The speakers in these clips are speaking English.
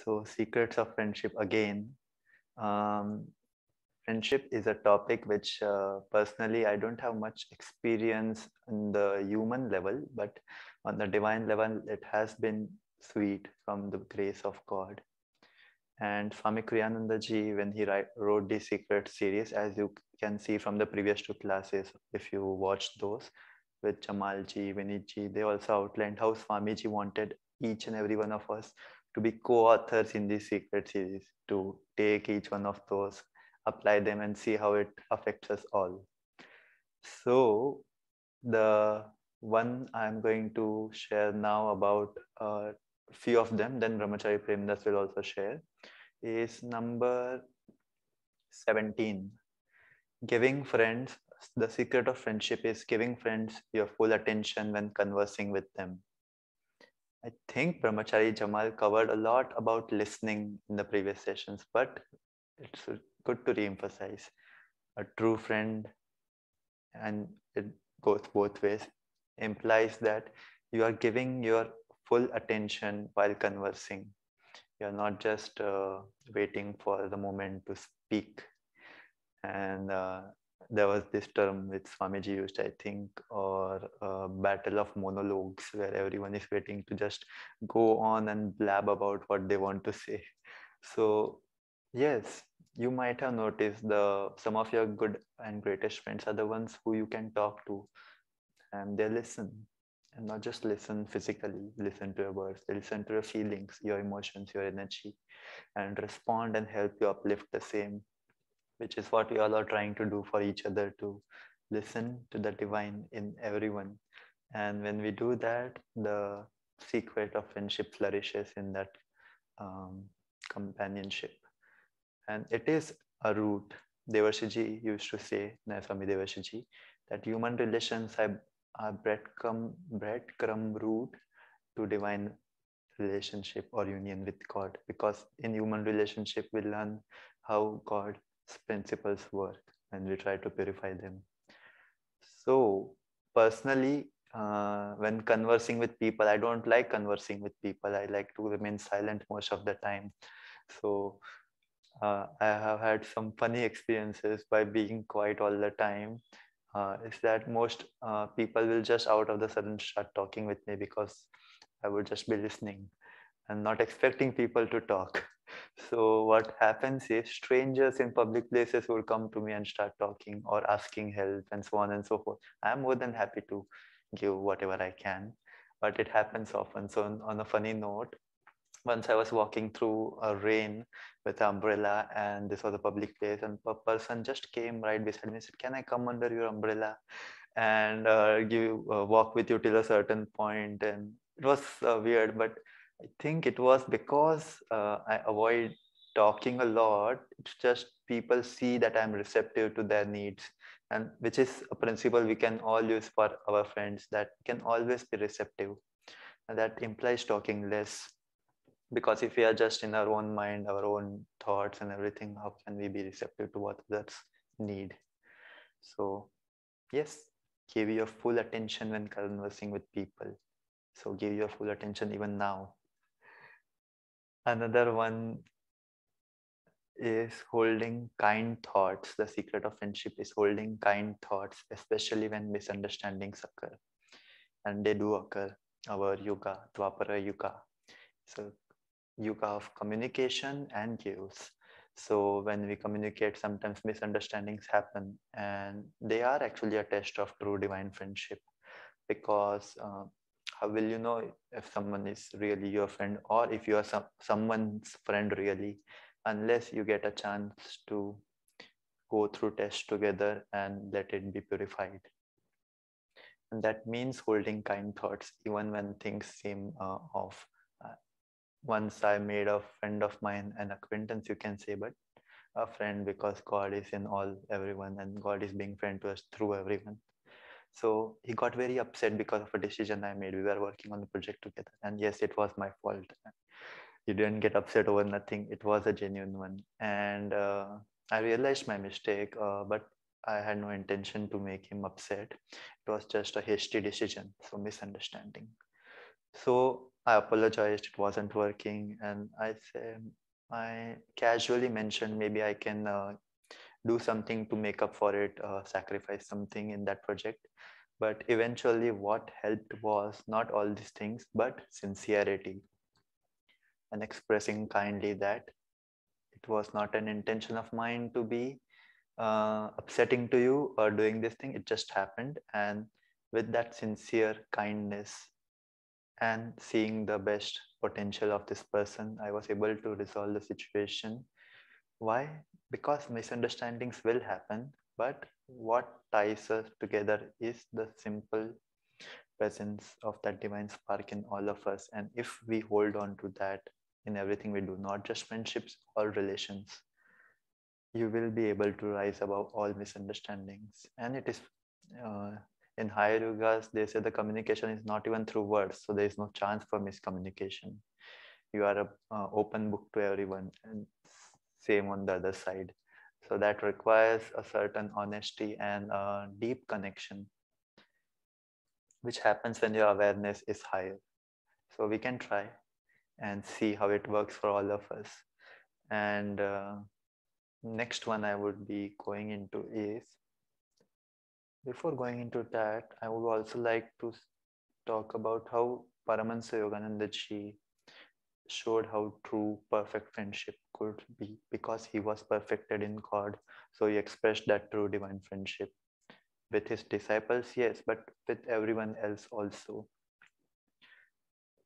So, secrets of friendship again. Um, Friendship is a topic which personally I don't have much experience on the human level, but on the divine level, it has been sweet from the grace of God. And Swami Kriyananda ji, when he wrote the Secret series, as you can see from the previous two classes, if you watched those with Jamal ji, Vinit ji, they also outlined how Swami ji wanted each and every one of us to be co-authors in the Secret series, to take each one of those, apply them, and see how it affects us all. So the one I'm going to share now about a few of them, then Brahmachari Premdas will also share, is number 17. Giving friends, the secret of friendship is giving friends your full attention when conversing with them. I think Brahmachari Jamal covered a lot about listening in the previous sessions, but it's good to re-emphasize. A true friend, and it goes both ways, implies that you are giving your full attention while conversing. You're not just waiting for the moment to speak. And there was this term which Swamiji used, I think, or battle of monologues, where everyone is waiting to just go on and blab about what they want to say. So, yes, you might have noticed some of your good and greatest friends are the ones who you can talk to, and they listen, and not just listen physically, listen to your words, they listen to your feelings, your emotions, your energy, and respond and help you uplift the same, which is what we all are trying to do for each other, to listen to the divine in everyone. And when we do that, the secret of friendship flourishes in that um, companionship. And it is a root. Devarshiji used to say, Swami Devarshiji, that human relations are breadcrumb route to divine relationship or union with God. Because in human relationship, we learn how God's principles work and we try to purify them. So, personally, when conversing with people, I don't like conversing with people. I like to remain silent most of the time. So, I have had some funny experiences by being quiet all the time. Is that most people will just out of the sudden start talking with me because I would just be listening and not expecting people to talk. So what happens is strangers in public places will come to me and start talking or asking help and so on and so forth. I'm more than happy to give whatever I can, but it happens often. So on a funny note, once I was walking through a rain with an umbrella, and this was a public place, and a person just came right beside me and said, "Can I come under your umbrella and walk with you till a certain point?" And it was weird, but I think it was because I avoid talking a lot. It's just people see that I'm receptive to their needs, and which is a principle we can all use for our friends, that can always be receptive. And that implies talking less, because if we are just in our own mind, our own thoughts and everything, how can we be receptive to what others need? So yes, give your full attention when conversing with people. So give your full attention even now. Another one is holding kind thoughts. The secret of friendship is holding kind thoughts, especially when misunderstandings occur. And they do occur. Our yuga, Dwapara Yuga. So yuga of communication and gives. So when we communicate, sometimes misunderstandings happen, and they are actually a test of true divine friendship. Because how will you know if someone is really your friend, or if you are someone's friend really, unless you get a chance to go through tests together and let it be purified? And that means holding kind thoughts even when things seem off. Uh, Once I made a friend of mine, an acquaintance, you can say, but a friend, because God is in all everyone and God is being friend to us through everyone. So he got very upset because of a decision I made. We were working on the project together, and yes, it was my fault. He didn't get upset over nothing. It was a genuine one, and I realized my mistake, but I had no intention to make him upset. It was just a hasty decision, so misunderstanding. So I apologized, it wasn't working, and I casually mentioned maybe I can do something to make up for it, sacrifice something in that project. But eventually, what helped was not all these things, but sincerity and expressing kindly that it was not an intention of mine to be upsetting to you or doing this thing. It just happened. And with that sincere kindness and seeing the best potential of this person, I was able to resolve the situation. Why? Because misunderstandings will happen, but what ties us together is the simple presence of that divine spark in all of us. And if we hold on to that in everything we do, not just friendships or relations, you will be able to rise above all misunderstandings. And it is uh, in higher yogas, they say the communication is not even through words, so there is no chance for miscommunication. You are a open book to everyone, and same on the other side. So that requires a certain honesty and a deep connection, which happens when your awareness is higher. So we can try and see how it works for all of us. And next one I would be going into is, before going into that, I would also like to talk about how Paramahansa Yogananda ji showed how true perfect friendship could be, because he was perfected in God. So he expressed that true divine friendship with his disciples, yes, but with everyone else also.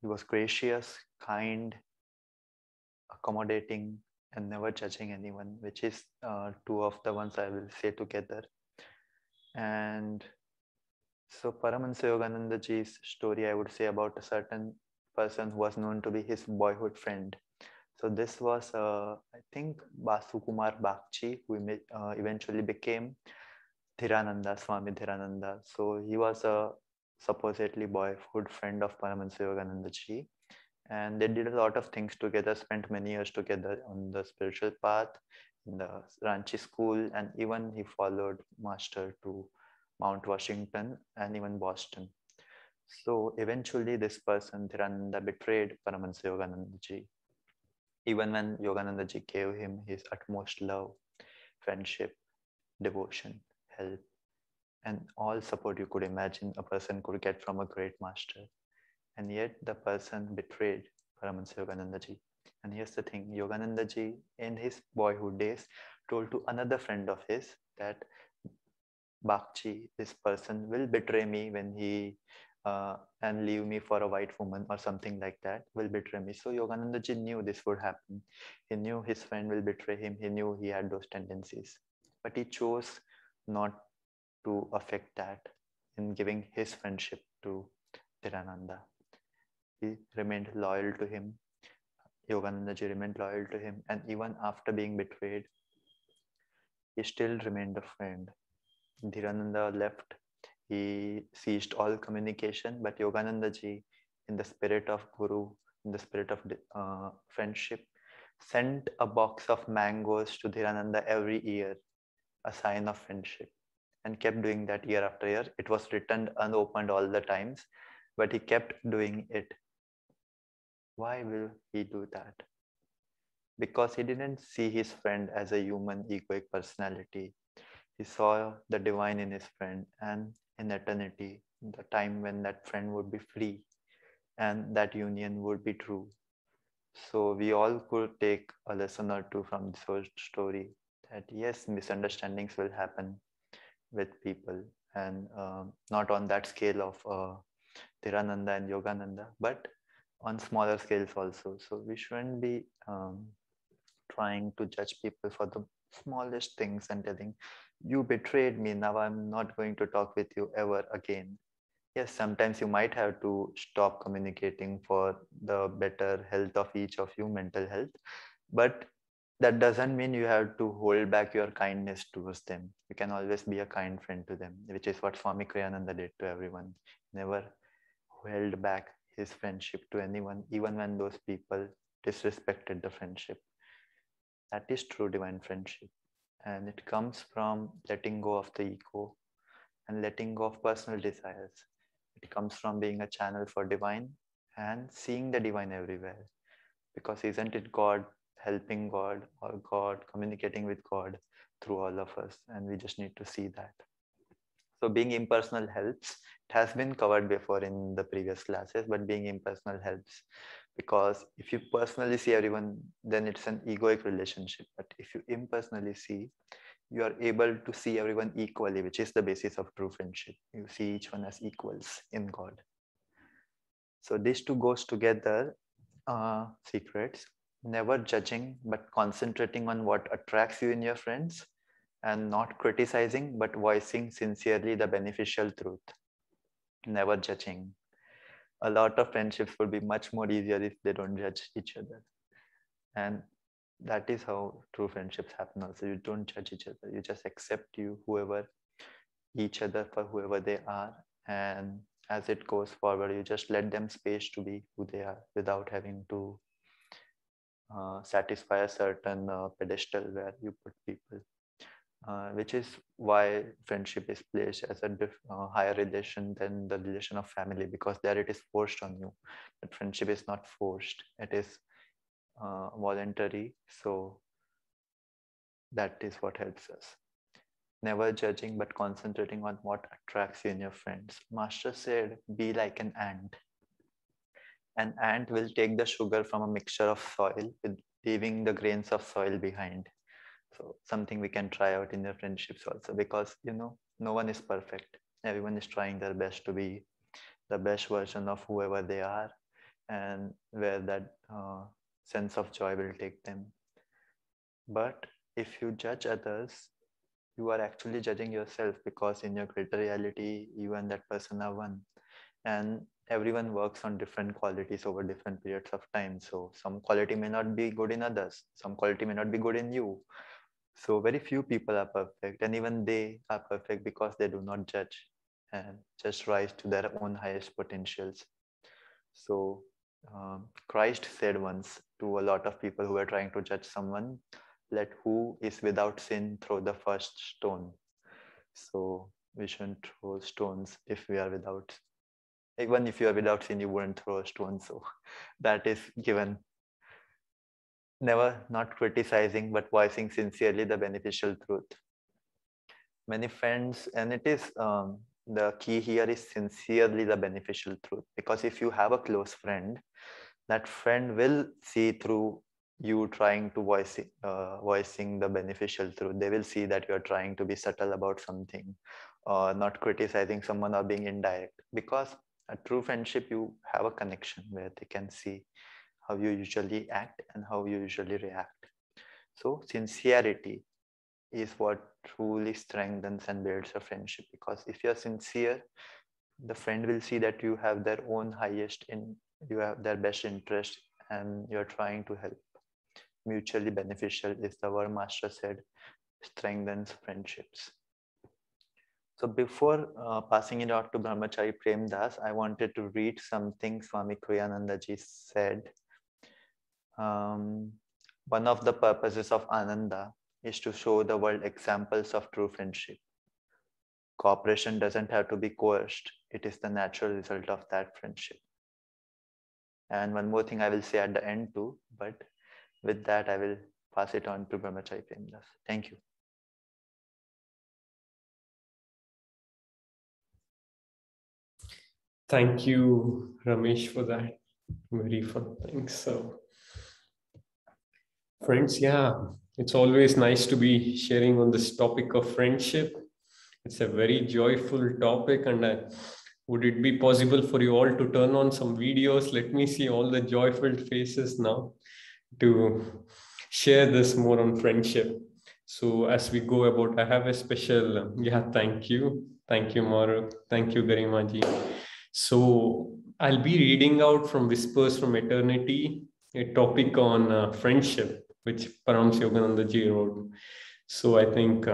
He was gracious, kind, accommodating, and never judging anyone, which is two of the ones I will say together. And so Paramahansa Yogananda ji's story, I would say, about a certain person who was known to be his boyhood friend. So this was, I think, Basu Kumar Bagchi, who eventually became Dhirananda, Swami Dhirananda. So he was a supposedly boyhood friend of Paramahansa Yogananda ji. And they did a lot of things together, spent many years together on the spiritual path, in the Ranchi school, and even he followed Master to Mount Washington and even Boston. So eventually, this person, Dhirananda, betrayed Paramahansa Yogananda ji, even when Yogananda ji gave him his utmost love, friendship, devotion, help, and all support you could imagine a person could get from a great master. And yet the person betrayed Paramahansa Yogananda ji. And here's the thing, Yogananda ji in his boyhood days told to another friend of his that Bakchi, this person will betray me when he and leave me for a white woman or something like that, will betray me. So Yogananda ji knew this would happen. He knew his friend will betray him. He knew he had those tendencies. But he chose not to affect that in giving his friendship to Dhirananda. He remained loyal to him. Yogananda ji remained loyal to him. And even after being betrayed, he still remained a friend. Dhirananda left. He ceased all communication, but Yogananda ji, in the spirit of Guru, in the spirit of friendship, sent a box of mangoes to Dhirananda every year, a sign of friendship, and kept doing that year after year. It was returned unopened all the times, but he kept doing it. Why will he do that? Because he didn't see his friend as a human egoic personality. He saw the divine in his friend, and in eternity, the time when that friend would be free and that union would be true. So we all could take a lesson or two from this whole story, that yes, misunderstandings will happen with people, and not on that scale of Dhirananda and Yogananda, but on smaller scales also. So we shouldn't be trying to judge people for the smallest things and telling, you betrayed me, now I'm not going to talk with you ever again. Yes, sometimes you might have to stop communicating for the better health of each of you, mental health, but that doesn't mean you have to hold back your kindness towards them. You can always be a kind friend to them, which is what Swami Kriyananda did to everyone. Never held back his friendship to anyone, even when those people disrespected the friendship. That is true divine friendship. And it comes from letting go of the ego and letting go of personal desires. It comes from being a channel for divine and seeing the divine everywhere. Because isn't it God helping God, or God communicating with God through all of us? And we just need to see that. So being impersonal helps. It has been covered before in the previous classes, but being impersonal helps because if you personally see everyone, then it's an egoic relationship. But if you impersonally see, you are able to see everyone equally, which is the basis of true friendship. You see each one as equals in God. So these two goes together. Secrets: never judging, but concentrating on what attracts you in your friends, and not criticizing, but voicing sincerely the beneficial truth. Never judging. A lot of friendships would be much more easier if they don't judge each other. And that is how true friendships happen also. You don't judge each other. You just accept each other for whoever they are. And as it goes forward, you just let them space to be who they are without having to satisfy a certain pedestal where you put people. Which is why friendship is placed as a higher relation than the relation of family, because there it is forced on you. But friendship is not forced, it is voluntary. So that is what helps us. Never judging, but concentrating on what attracts you in your friends. Master said, be like an ant. An ant will take the sugar from a mixture of soil, with leaving the grains of soil behind. So something we can try out in your friendships also, because no one is perfect. Everyone is trying their best to be the best version of whoever they are, and where that sense of joy will take them. But if you judge others, you are actually judging yourself, because in your greater reality, you and that person are one. And everyone works on different qualities over different periods of time. So some quality may not be good in others, some quality may not be good in you. So very few people are perfect, and even they are perfect because they do not judge and just rise to their own highest potentials. So Christ said once to a lot of people who were trying to judge someone, let who is without sin throw the first stone. So we shouldn't throw stones if we are without. Even if you are without sin, you wouldn't throw a stone. So that is given. Never not criticizing, but voicing sincerely the beneficial truth. Many friends, and it is the key here is sincerely the beneficial truth. Because if you have a close friend, that friend will see through you trying to voicing the beneficial truth. They will see that you are trying to be subtle about something, or not criticizing someone, or being indirect. Because a true friendship, you have a connection where they can see how you usually act and how you usually react. So sincerity is what truly strengthens and builds a friendship, because if you're sincere, the friend will see that you have their own you have their best interest, and you're trying to help. Mutually beneficial is the word Master said strengthens friendships. So before passing it out to Brahmachari Prem Das, I wanted to read something Swami Kriyananda ji said. One of the purposes of Ananda is to show the world examples of true friendship. Cooperation doesn't have to be coerced. It is the natural result of that friendship. And one more thing I will say at the end too, but with that, I will pass it on to Brahmachari Prem Das. Thank you. Thank you, Ramesh, for that. Very fun. Thanks. So, friends, yeah, it's always nice to be sharing on this topic of friendship. It's a very joyful topic, and would it be possible for you all to turn on some videos? Let me see all the joyful faces now to share this more on friendship. So as we go about, I have a special, thank you. Thank you, Maruk. Thank you, Garimaji. So I'll be reading out from Whispers from Eternity, a topic on friendship, which Paramahansa Yogananda ji wrote. So I think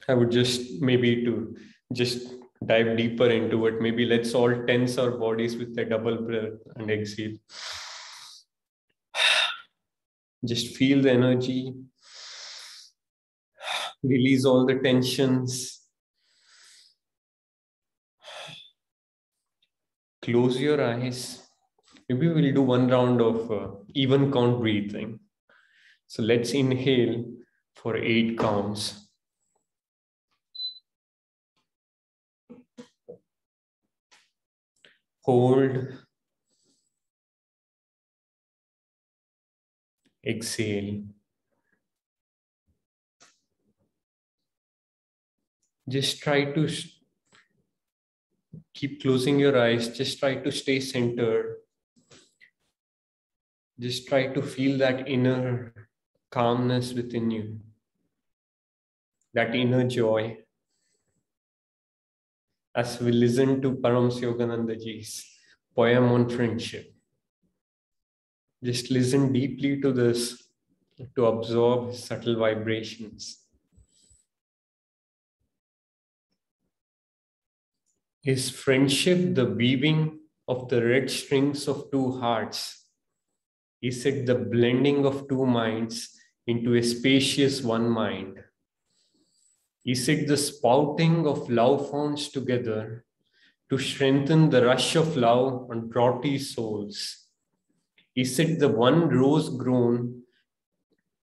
I would just dive deeper into it. Maybe let's all tense our bodies with a double breath and exhale. Just feel the energy. Release all the tensions. Close your eyes Maybe we'll do one round of even count breathing. So let's inhale for 8 counts. Hold. Exhale. Just try to keep closing your eyes. Just try to stay centered. Just try to feel that inner calmness within you, that inner joy. As we listen to Paramahansa Yogananda Ji's poem on friendship, just listen deeply to this to absorb his subtle vibrations. Is friendship the weaving of the red strings of two hearts? Is it the blending of two minds into a spacious one mind? Is it the spouting of love founts together to strengthen the rush of love on draughty souls? Is it the one rose grown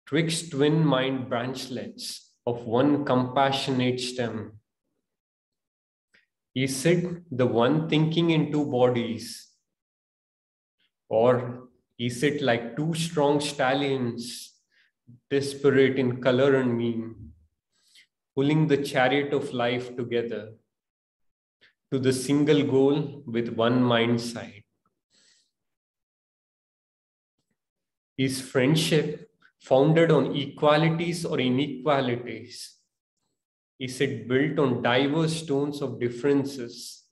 twixt twin mind branchlets of one compassionate stem? Is it the one thinking in two bodies? Or is it like two strong stallions, disparate in color and mien, pulling the chariot of life together to the single goal with one mind sight? Is friendship founded on equalities or inequalities? Is it built on diverse stones of differences?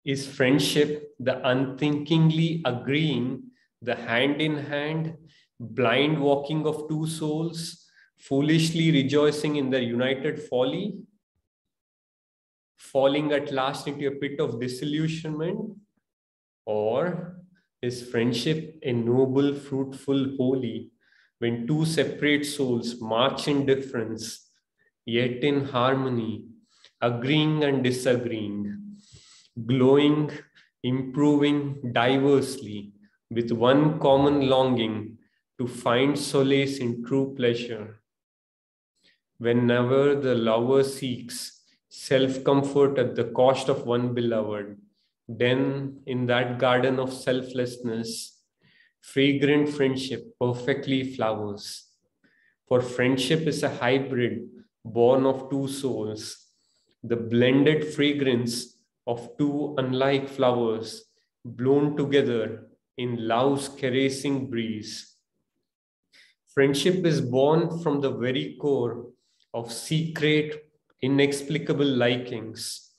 Is friendship the unthinkingly agreeing, the hand in hand, blind walking of two souls, foolishly rejoicing in their united folly, falling at last into a pit of disillusionment? Or is friendship a noble, fruitful, holy, when two separate souls march in difference, yet in harmony, agreeing and disagreeing, glowing, improving diversely, with one common longing to find solace in true pleasure? Whenever the lover seeks self-comfort at the cost of one beloved, then in that garden of selflessness, fragrant friendship perfectly flowers. For friendship is a hybrid born of two souls, the blended fragrance of two unlike flowers blown together in love's caressing breeze. Friendship is born from the very core of secret, inexplicable likings.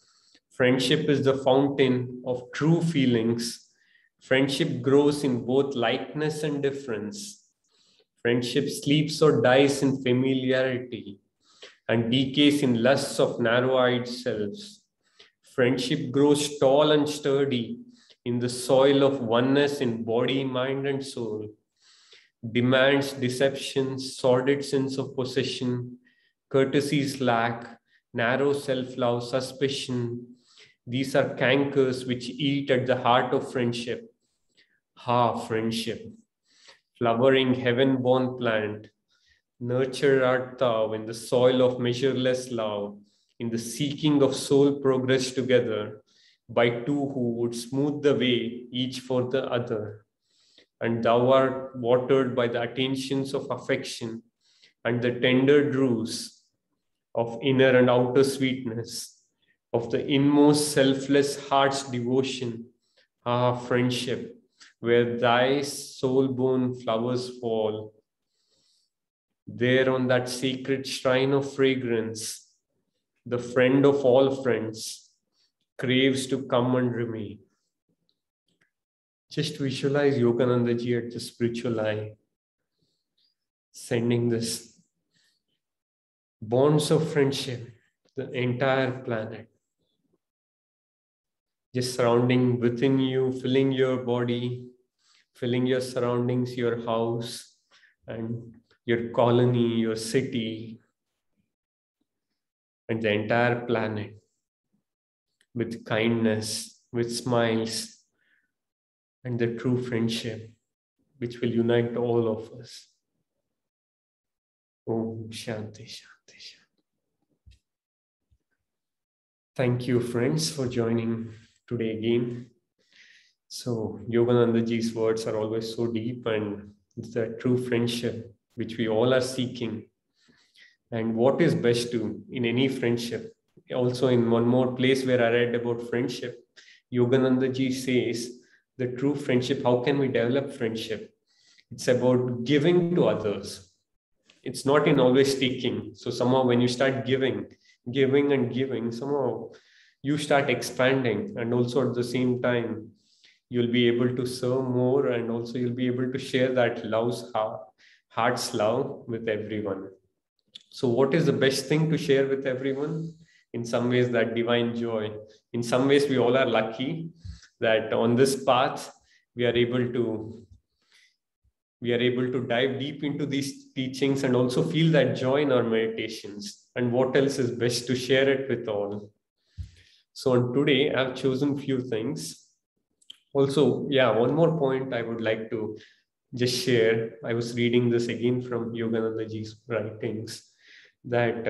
Friendship is the fountain of true feelings. Friendship grows in both likeness and difference. Friendship sleeps or dies in familiarity and decays in lusts of narrow-eyed selves. Friendship grows tall and sturdy in the soil of oneness in body, mind, and soul. Demands, deceptions, sordid sense of possession, courtesies lack, narrow self-love, suspicion. These are cankers which eat at the heart of friendship. Friendship, flowering heaven-born plant, nurture art thou in the soil of measureless love, in the seeking of soul progress together by two who would smooth the way each for the other. And thou art watered by the attentions of affection and the tender dews of inner and outer sweetness, of the inmost selfless heart's devotion. Friendship, where thy soul-born flowers fall, there on that sacred shrine of fragrance, the friend of all friends craves to come and remain. Just visualize Yogananda Ji at the spiritual eye, sending this bonds of friendship, the entire planet, just surrounding within you, filling your body, filling your surroundings, your house, and your colony, your city, and the entire planet with kindness, with smiles, and the true friendship which will unite all of us. Om Shanti Shanti Shanti. Thank you, friends, for joining today again. So Yogananda Ji's words are always so deep, and it's that true friendship which we all are seeking. And what is best to in any friendship? Also, in one more place where I read about friendship, Yogananda Ji says the true friendship, how can we develop friendship? It's about giving to others. It's not in always taking. So somehow when you start giving and giving, somehow you start expanding, and also at the same time, you'll be able to serve more, and also you'll be able to share that heart's love with everyone. So what is the best thing to share with everyone? In some ways, that divine joy. In some ways, we all are lucky that on this path, we are able to dive deep into these teachings and also feel that joy in our meditations. And what else is best to share it with all? So on today, I've chosen few things. Also, one more point I would like to just share. I was reading this again from Yogananda Ji's writings, that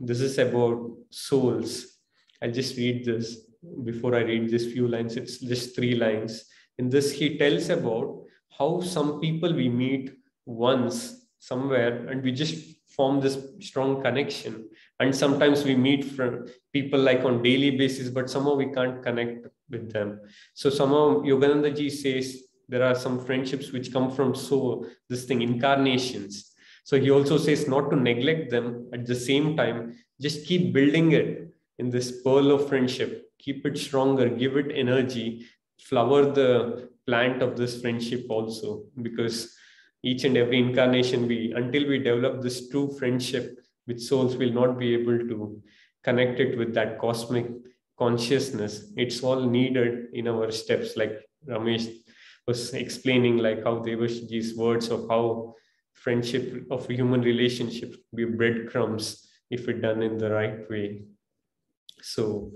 this is about souls. I'll just read this before I read these few lines. It's just 3 lines. In this, he tells about how some people we meet once somewhere and we just form this strong connection. And sometimes we meet from people like on daily basis, but somehow we can't connect with them. So somehow Yogananda Ji says there are some friendships which come from incarnations. So he also says not to neglect them. At the same time, just keep building it in this pearl of friendship. Keep it stronger, give it energy, flower the plant of this friendship also. Because each and every incarnation, until we develop this true friendship with souls, will not be able to connect it with that cosmic consciousness. It's all needed in our steps, like Ramesh was explaining, like how Devash Ji's words of how friendship of human relationships be breadcrumbs if it done in the right way. So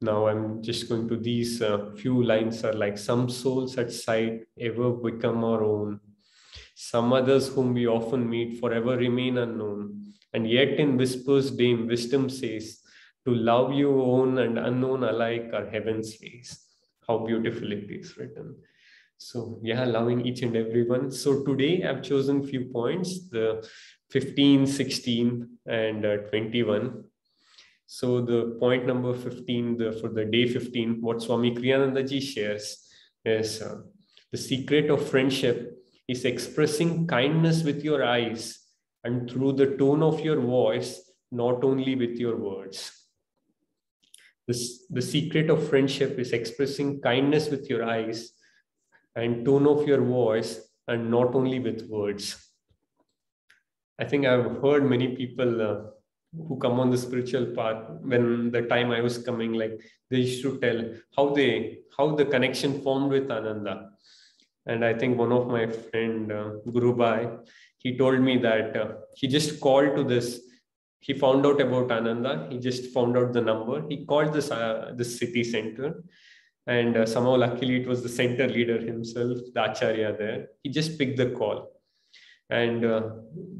now I'm just going to these few lines are like, some souls at sight ever become our own. Some others whom we often meet forever remain unknown. And yet in whispers dame wisdom says, to love you own and unknown alike are heaven's ways. How beautiful it is written. So loving each and everyone. So today I've chosen few points, the 15, 16 and 21. So the point number 15, for the day 15, what Swami Kriyananda Ji shares is the secret of friendship is expressing kindness with your eyes and through the tone of your voice, not only with your words. The secret of friendship is expressing kindness with your eyes and tone of your voice, and not only with words. I think I've heard many people who come on the spiritual path, when the time I was coming, like they used to tell how the connection formed with Ananda. And I think one of my friend, Guru Bhai, he told me that he just called to this. He found out about Ananda. He just found out the number. He called this city center. And somehow, luckily, it was the center leader himself, the Acharya there. He just picked the call. And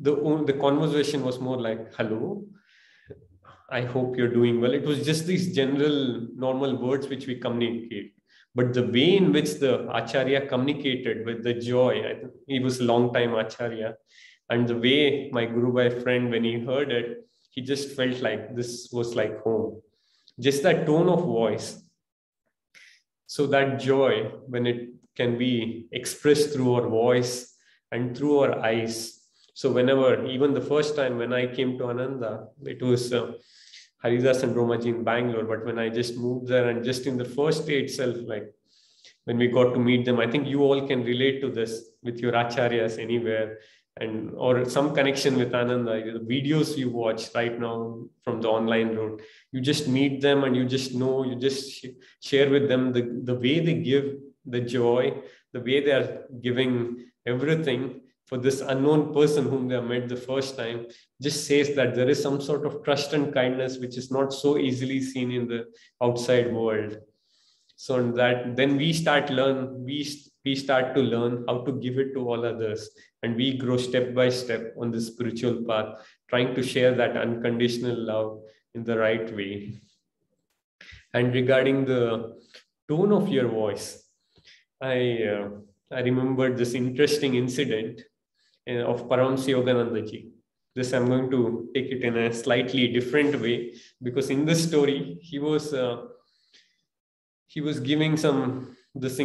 the conversation was more like, hello, I hope you're doing well. It was just these general, normal words which we communicate. But the way in which the Acharya communicated with the joy, he was a long time Acharya. And the way my Guru Bhai friend, when he heard it, he just felt like this was like home. Just that tone of voice. So that joy, when it can be expressed through our voice and through our eyes. So whenever, even the first time when I came to Ananda, it was Haridas and Romaji in Bangalore. But when I just moved there, and just in the first day itself, like when we got to meet them, I think you all can relate to this with your acharyas anywhere, and or some connection with Ananda. The videos you watch right now from the online route, you just meet them and you just know, you just share with them the way they give the joy, the way they are giving everything for this unknown person whom they have met the first time, just says that there is some sort of trust and kindness which is not so easily seen in the outside world. So that then we start to learn how to give it to all others, and we grow step by step on this spiritual path, trying to share that unconditional love in the right way. And regarding the tone of your voice, I remembered this interesting incident of Paramhansa Yogananda ji. This I'm going to take it in a slightly different way, because in this story he was giving some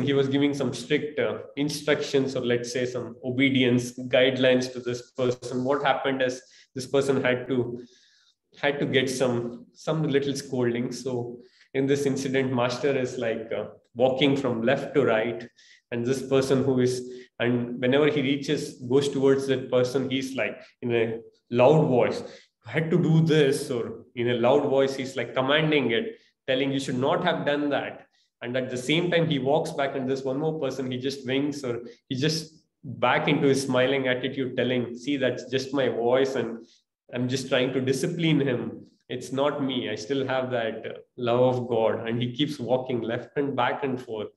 he was giving some strict instructions, or let's say some obedience guidelines to this person. What happened is this person had to get some little scolding. So in this incident, master is like walking from left to right, and this person and whenever he goes towards that person, he's like in a loud voice, had to do this, or in a loud voice he's like commanding it, telling you should not have done that. And at the same time he walks back, and this one more person, he just winks, or he just back into his smiling attitude, telling, see, that's just my voice, and I'm just trying to discipline him. It's not me. I still have that love of God. And he keeps walking left and back and forth.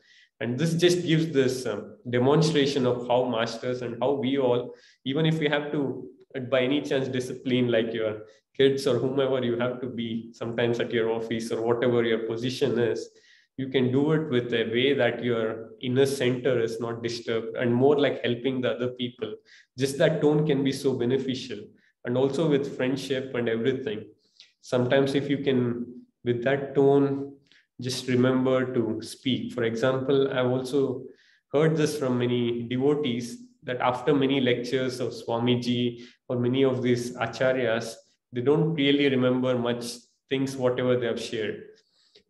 And this just gives this demonstration of how masters and how we all, even if we have to, by any chance, discipline like your kids or whomever you have to be, sometimes at your office or whatever your position is, you can do it with a way that your inner center is not disturbed, and more like helping the other people. Just that tone can be so beneficial. And also with friendship and everything, sometimes if you can, with that tone, just remember to speak. For example, I've also heard this from many devotees, that after many lectures of Swamiji or many of these acharyas, they don't really remember much things whatever they have shared.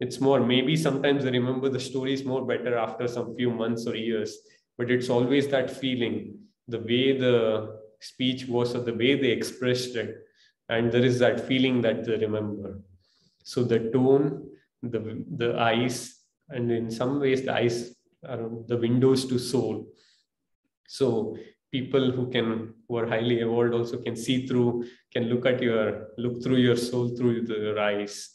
It's more, maybe sometimes they remember the stories more better after some few months or years, but it's always that feeling, the way the speech was or the way they expressed it, and there is that feeling that they remember. So the tone, the eyes, and in some ways the eyes are the windows to soul. So people who are highly evolved also can see through, can look through your soul through your eyes.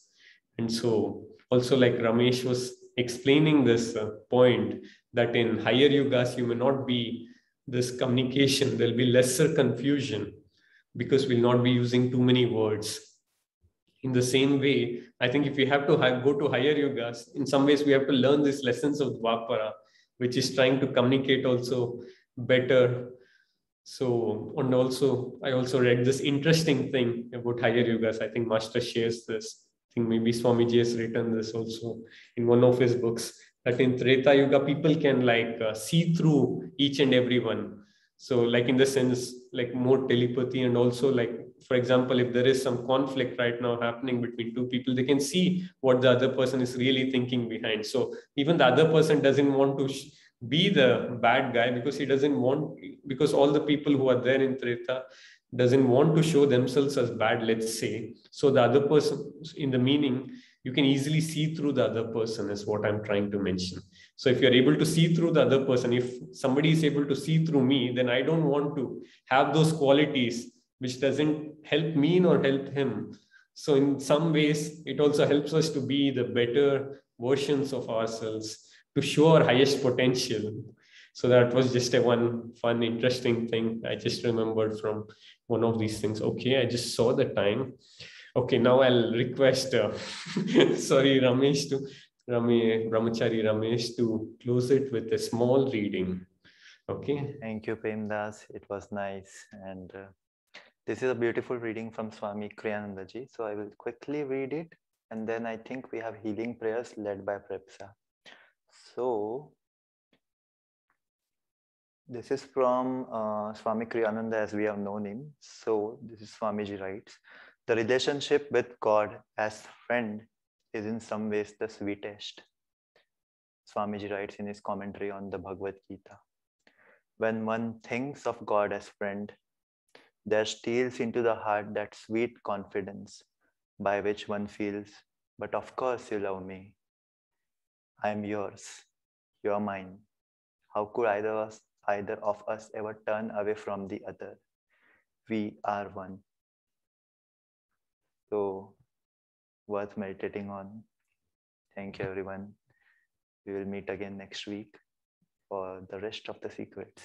And so also, like Ramesh was explaining this point, that in higher yugas you may not be this communication, there'll be lesser confusion, because we'll not be using too many words. In the same way, I think if we have to go to higher yugas, in some ways we have to learn these lessons of Dwapara, which is trying to communicate also better. So, and also, I also read this interesting thing about higher yugas. I think Master shares this. I think maybe Swamiji has written this also in one of his books, that in Treta Yuga, people can see through each and every one. So like in the sense, like more telepathy, and also like, for example, if there is some conflict right now happening between two people, they can see what the other person is really thinking behind. So even the other person doesn't want to be the bad guy, because he doesn't want, because all the people who are there in Treta doesn't want to show themselves as bad, let's say. So the other person, in the meaning, you can easily see through the other person, is what I'm trying to mention. So if you're able to see through the other person, if somebody is able to see through me, then I don't want to have those qualities which doesn't help me nor help him. So in some ways, it also helps us to be the better versions of ourselves, to show our highest potential. So that was just a one fun, interesting thing I just remembered from one of these things. Okay, I just saw the time. Okay, now I'll request, sorry, Brahmachari Ramesh to close it with a small reading. Okay. Thank you, Premdas. It was nice. And this is a beautiful reading from Swami Kriyanandaji. So I will quickly read it. And then I think we have healing prayers led by Prepsa. So this is from Swami Kriyananda, as we have known him. So this is Swamiji writes, the relationship with God as friend is in some ways the sweetest. Swamiji writes in his commentary on the Bhagavad Gita. When one thinks of God as friend, there steals into the heart that sweet confidence by which one feels, but of course you love me. I am yours, you are mine. How could either of us ever turn away from the other? We are one. So, worth meditating on. Thank you, everyone. We will meet again next week for the rest of the secrets.